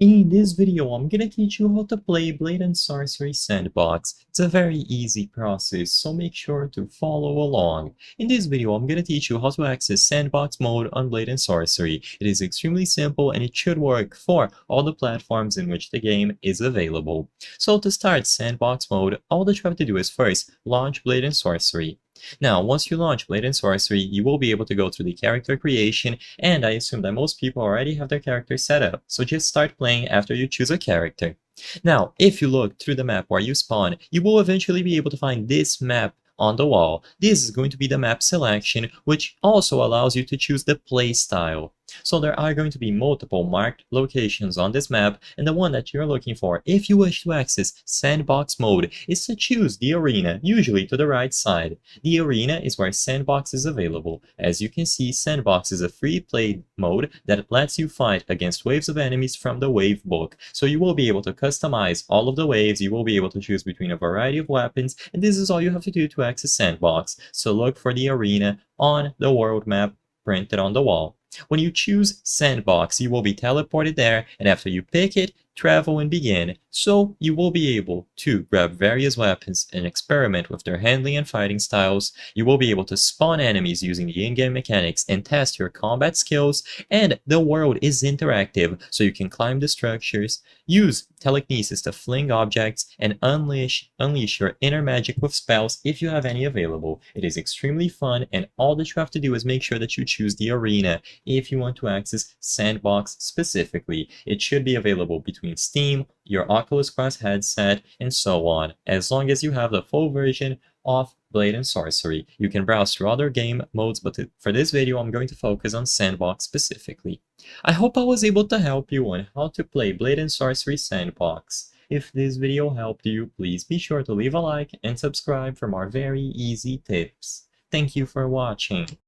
In this video, I'm gonna teach you how to play Blade and Sorcery Sandbox. It's a very easy process, so make sure to follow along. In this video, I'm gonna teach you how to access Sandbox mode on Blade and Sorcery. It is extremely simple and it should work for all the platforms in which the game is available. So to start Sandbox mode, all that you have to do is first launch Blade and Sorcery. Now, once you launch Blade and Sorcery, you will be able to go through the character creation, and I assume that most people already have their character set up, so just start playing after you choose a character. Now, if you look through the map where you spawn, you will eventually be able to find this map on the wall. This is going to be the map selection, which also allows you to choose the play style. So there are going to be multiple marked locations on this map, and the one that you're looking for if you wish to access Sandbox mode is to choose the arena, usually to the right side. The arena is where Sandbox is available. As you can see, Sandbox is a free play mode that lets you fight against waves of enemies from the wave book. So you will be able to customize all of the waves, you will be able to choose between a variety of weapons, and this is all you have to do to access Sandbox. So look for the arena on the world map printed on the wall. When you choose Sandbox, you will be teleported there, and after you pick it, travel and begin. So you will be able to grab various weapons and experiment with their handling and fighting styles. You will be able to spawn enemies using the in-game mechanics and test your combat skills, and the world is interactive, so you can climb the structures, use telekinesis to fling objects, and unleash your inner magic with spells if you have any available. It is extremely fun, and all that you have to do is make sure that you choose the arena if you want to access Sandbox specifically. It should be available between Steam, your Oculus Quest headset, and so on, as long as you have the full version of Blade and Sorcery. You can browse through other game modes, but for this video I'm going to focus on Sandbox specifically. I hope I was able to help you on how to play Blade and Sorcery Sandbox. If this video helped you, please be sure to leave a like and subscribe for more very easy tips. Thank you for watching.